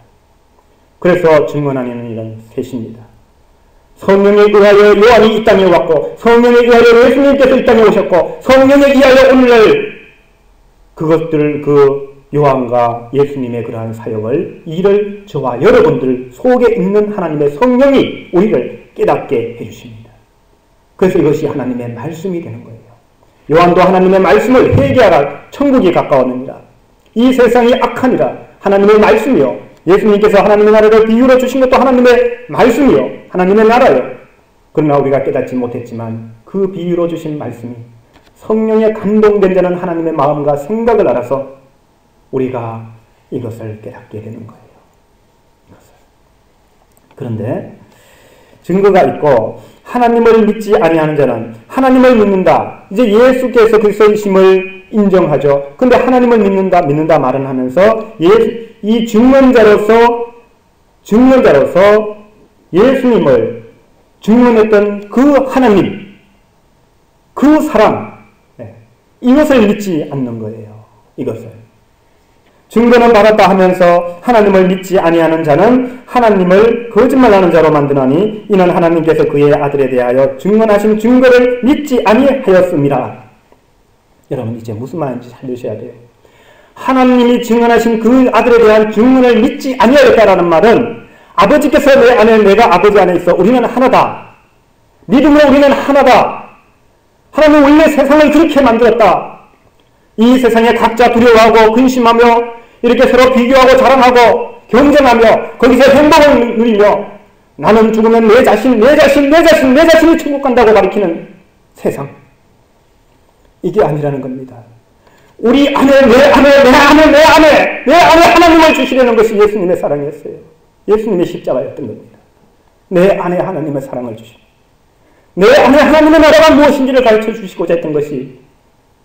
그래서 증언하는 일은 셋입니다. 성령에 의하여 요한이 이 땅에 왔고 성령에 의하여 예수님께서 이 땅에 오셨고 성령에 의하여 오늘날 그것들 요한과 예수님의 그러한 사역을 일을 저와 여러분들 속에 있는 하나님의 성령이 우리를 깨닫게 해주십니다. 그래서 이것이 하나님의 말씀이 되는 거예요. 요한도 하나님의 말씀을 회개하라 천국이 가까웠느니라. 이 세상이 악하니라. 하나님의 말씀이요. 예수님께서 하나님의 나라를 비유로 주신 것도 하나님의 말씀이요. 하나님의 나라요. 그러나 우리가 깨닫지 못했지만 그 비유로 주신 말씀이 성령에 감동된 자는 하나님의 마음과 생각을 알아서 우리가 이것을 깨닫게 되는 거예요. 그런데 증거가 있고 하나님을 믿지 아니하는 자는 하나님을 믿는다. 이제 예수께서 그리스도이심을 인정하죠. 그런데 하나님을 믿는다 말은 하면서 이 증언자로서 예수님을 증언했던 그 하나님, 그 사랑, 이것을 믿지 않는 거예요. 이것을. 증거는 받았다 하면서 하나님을 믿지 아니하는 자는 하나님을 거짓말하는 자로 만드나니 이는 하나님께서 그의 아들에 대하여 증언하신 증거를 믿지 아니하였습니다. 여러분 이제 무슨 말인지 살려셔야 돼요. 하나님이 증언하신 그 아들에 대한 증언을 믿지 아니하였다라는 말은 아버지께서 내 안에 내가 아버지 안에 있어 우리는 하나다. 믿음으로 우리는 하나다. 하나님은 원래 세상을 그렇게 만들었다. 이 세상에 각자 두려워하고 근심하며 이렇게 서로 비교하고 자랑하고 경쟁하며 거기서 행복을 누리며 나는 죽으면 내 자신이 천국 간다고 가리키는 세상. 이게 아니라는 겁니다. 우리 안에 내 안에 하나님을 주시려는 것이 예수님의 사랑이었어요. 예수님의 십자가였던 겁니다. 내 안에 하나님의 사랑을 주시고 내 안에 하나님의 나라가 무엇인지를 가르쳐 주시고자 했던 것이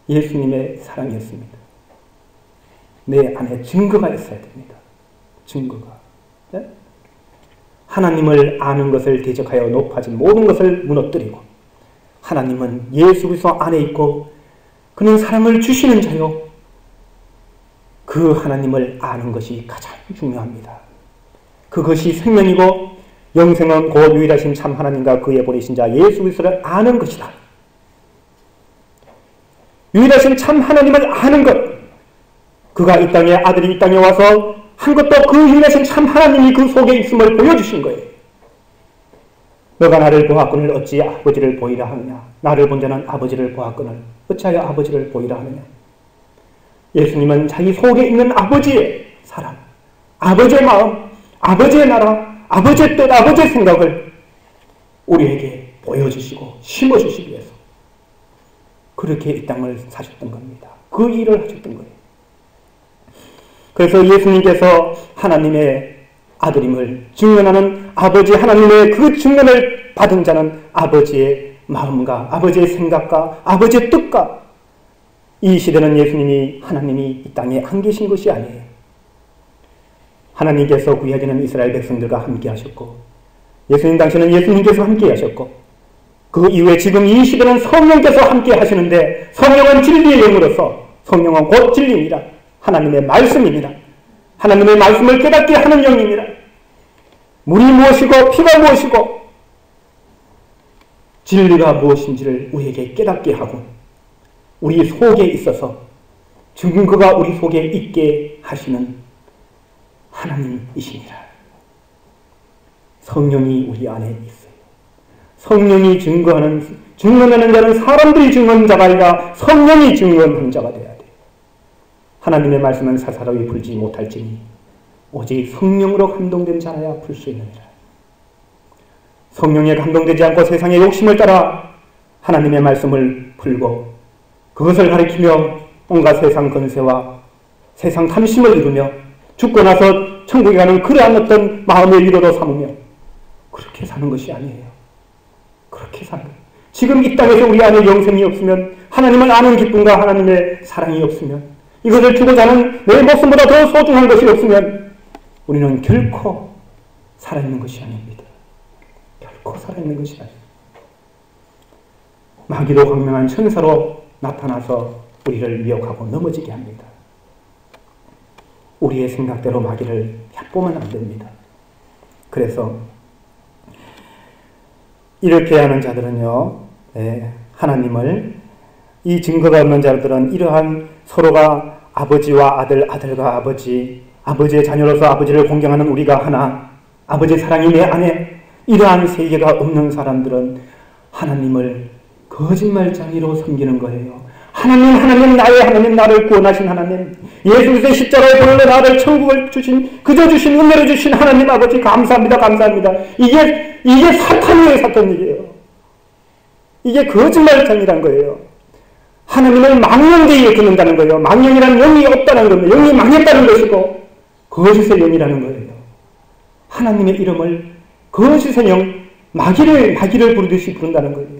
예수님의 사랑이었습니다. 내 안에 증거가 있어야 됩니다. 증거가. 네? 하나님을 아는 것을 대적하여 높아진 모든 것을 무너뜨리고 하나님은 예수 그리스도 안에 있고 그는 사랑을 주시는 자요. 그 하나님을 아는 것이 가장 중요합니다. 그것이 생명이고 영생은 곧 유일하신 참 하나님과 그의 보내신 자 예수 그리스도를 아는 것이다. 유일하신 참 하나님을 아는 것. 그가 이 땅에 아들이 이 땅에 와서 한 것도 그 유일하신 참 하나님이 그 속에 있음을 보여주신 거예요. 너가 나를 보았거늘 어찌 아버지를 보이라 하느냐. 나를 본 자는 아버지를 보았거늘 어찌하여 아버지를 보이라 하느냐. 예수님은 자기 속에 있는 아버지의 사랑, 아버지의 마음, 아버지의 나라, 아버지의 뜻, 아버지의 생각을 우리에게 보여주시고 심어주시기 위해서 그렇게 이 땅을 사셨던 겁니다. 그 일을 하셨던 거예요. 그래서 예수님께서 하나님의 아들임을 증언하는 아버지 하나님의 그 증언을 받은 자는 아버지의 마음과 아버지의 생각과 아버지의 뜻과 이 시대는 예수님이 하나님이 이 땅에 안 계신 것이 아니에요. 하나님께서 구약에는 이스라엘 백성들과 함께 하셨고 예수님 당시에는 예수님께서 함께 하셨고 그 이후에 지금 이 시대는 성령께서 함께 하시는데 성령은 진리의 영으로서 성령은 곧 진리입니다. 하나님의 말씀입니다. 하나님의 말씀을 깨닫게 하는 영입니다. 물이 무엇이고 피가 무엇이고 진리가 무엇인지를 우리에게 깨닫게 하고 우리 속에 있어서 증거가 우리 속에 있게 하시는 하나님이십니다. 성령이 우리 안에 있어요. 성령이 증거하는 자는 사람들이 증언자가 아니라 성령이 증언하는 자가 되어야 돼요. 하나님의 말씀은 사사로이 풀지 못할지니 오직 성령으로 감동된 자라야 풀 수 있느니라. 성령에 감동되지 않고 세상의 욕심을 따라 하나님의 말씀을 풀고 그것을 가리키며 온갖 세상 권세와 세상 탐심을 이루며 죽고 나서 천국에 가는 그러한 어떤 마음의 위로도 삼으며 그렇게 사는 것이 아니에요. 그렇게 사는 거예요. 지금 이 땅에서 우리 안에 영생이 없으면 하나님을 아는 기쁨과 하나님의 사랑이 없으면 이것을 주고자 하는 내 목숨보다 더 소중한 것이 없으면 우리는 결코 살아있는 것이 아닙니다. 결코 살아있는 것이 아닙니다. 마귀도 광명한 천사로 나타나서 우리를 미혹하고 넘어지게 합니다. 우리의 생각대로 마귀를 얕보면 안 됩니다. 그래서 이렇게 하는 자들은요, 하나님을 이 증거가 없는 자들은 이러한 서로가 아버지와 아들, 아들과 아버지, 아버지의 자녀로서 아버지를 공경하는 우리가 하나, 아버지의 사랑이 내 안에 이러한 세계가 없는 사람들은 하나님을 거짓말쟁이로 섬기는 거예요. 하나님, 나의 하나님, 나를 구원하신 하나님, 예수 그리스도의 십자가의 보혈로 나를 천국을 주신, 그저 주신, 은혜를 주신 하나님 아버지, 감사합니다, 감사합니다. 이게 사탄이에요, 사탄이에요. 이게 거짓말쟁이란 거예요. 하나님을 망령되이 듣는다는 거예요. 망령이라는 영이 없다는 겁니다. 영이 망했다는 것이고, 거짓의 영이라는 거예요. 하나님의 이름을 거짓의 영, 마귀를 부르듯이 부른다는 거예요.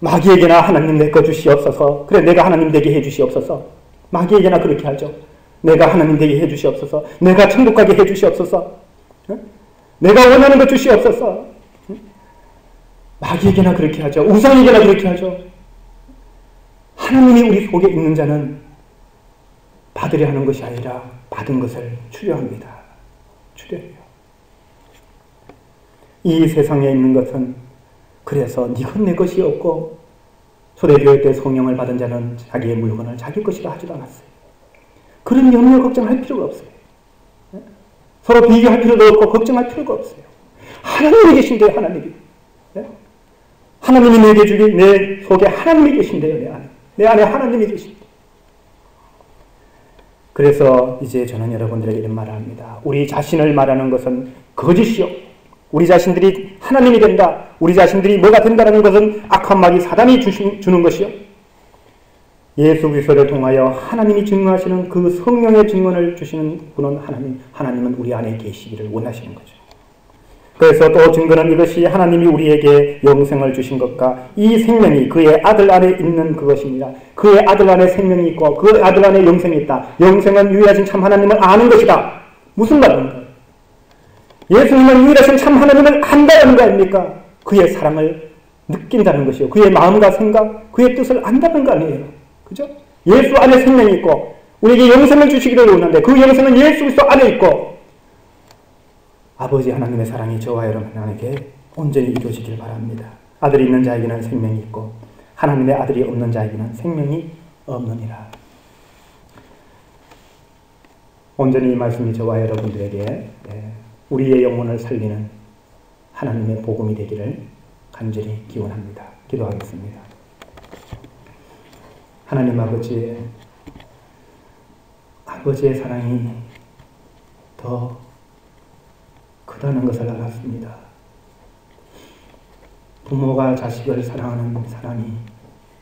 마귀에게나 하나님 내 거 주시옵소서. 그래, 내가 하나님 되게 해주시옵소서. 마귀에게나 그렇게 하죠. 내가 하나님 되게 해주시옵소서. 내가 천국 가게 해주시옵소서. 내가 원하는 것 주시옵소서. 마귀에게나 그렇게 하죠. 우상에게나 그렇게 하죠. 하나님이 우리 속에 있는 자는 받으려 하는 것이 아니라 받은 것을 추려합니다. 추려해요. 이 세상에 있는 것은 그래서 니건 내 것이 없고, 초대교회 때 성령을 받은 자는 자기의 물건을 자기 것이라 하지도 않았어요. 그런 염려 걱정할 필요가 없어요. 서로 비교할 필요도 없고 걱정할 필요가 없어요. 하나님이 계신데요, 하나님이. 하나님이 내게 주기, 내 속에 하나님이 계신데요, 내 안에 하나님이 계신데요. 그래서 이제 저는 여러분들에게 이런 말을 합니다. 우리 자신을 말하는 것은 거짓이요. 우리 자신들이 하나님이 된다, 우리 자신들이 뭐가 된다는 것은 악한 마귀 사단이 주는 것이요. 예수 그리스도를 통하여 하나님이 증거하시는 그 성령의 증언을 주시는 분은 하나님은 우리 안에 계시기를 원하시는 거죠. 그래서 또 증거는 이것이 하나님이 우리에게 영생을 주신 것과 이 생명이 그의 아들 안에 있는 그것입니다. 그의 아들 안에 생명이 있고 그 아들 안에 영생이 있다. 영생은 유일하신 참 하나님을 아는 것이다. 무슨 말입니까? 예수님은 유일하신 참 하나님을 안다는 거 아닙니까? 그의 사랑을 느낀다는 것이요. 그의 마음과 생각, 그의 뜻을 안다는 거 아니에요. 그죠? 예수 안에 생명이 있고 우리에게 영생을 주시기를 원하는데 그 영생은 예수 그리스도 안에 있고 아버지 하나님의 사랑이 저와 여러분에게 온전히 이루어지길 바랍니다. 아들이 있는 자에게는 생명이 있고 하나님의 아들이 없는 자에게는 생명이 없느니라. 온전히 이 말씀이 저와 여러분들에게 우리의 영혼을 살리는 하나님의 복음이 되기를 간절히 기원합니다. 기도하겠습니다. 하나님 아버지의 사랑이 더 크다는 것을 알았습니다. 부모가 자식을 사랑하는 사랑이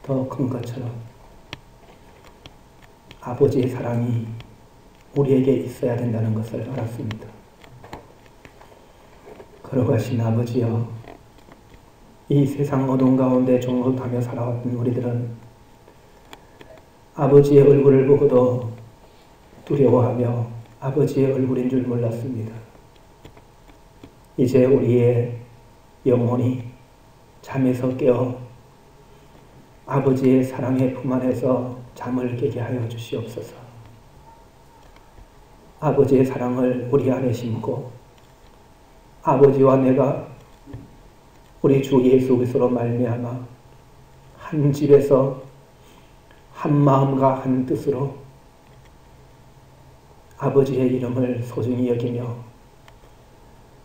더 큰 것처럼 아버지의 사랑이 우리에게 있어야 된다는 것을 알았습니다. 걸어가신 아버지여, 이 세상 어두운 가운데 종업하며 살아왔던 우리들은 아버지의 얼굴을 보고도 두려워하며 아버지의 얼굴인 줄 몰랐습니다. 이제 우리의 영혼이 잠에서 깨어 아버지의 사랑의 품 안에서 잠을 깨게 하여 주시옵소서. 아버지의 사랑을 우리 안에 심고 아버지와 내가 우리 주 예수 그리스도로 말미암아 한 집에서 한 마음과 한 뜻으로 아버지의 이름을 소중히 여기며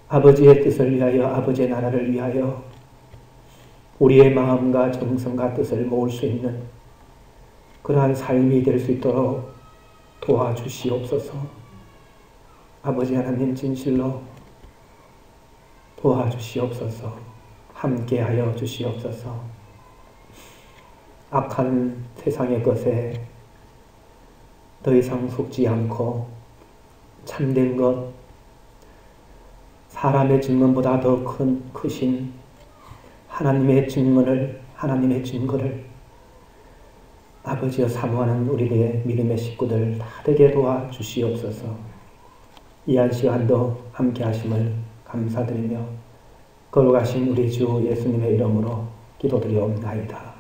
아버지의 뜻을 위하여 아버지의 나라를 위하여 우리의 마음과 정성과 뜻을 모을 수 있는 그러한 삶이 될 수 있도록 도와주시옵소서. 아버지 하나님 진실로 도와주시옵소서. 함께하여 주시옵소서. 악한 세상의 것에 더 이상 속지 않고 참된 것, 사람의 증언보다 더 크신 하나님의 증거를 아버지여 사모하는 우리의 믿음의 식구들 다 되게 도와주시옵소서. 이 한 시간도 함께 하심을 감사드리며 거룩하신 우리 주 예수님의 이름으로 기도드리옵나이다.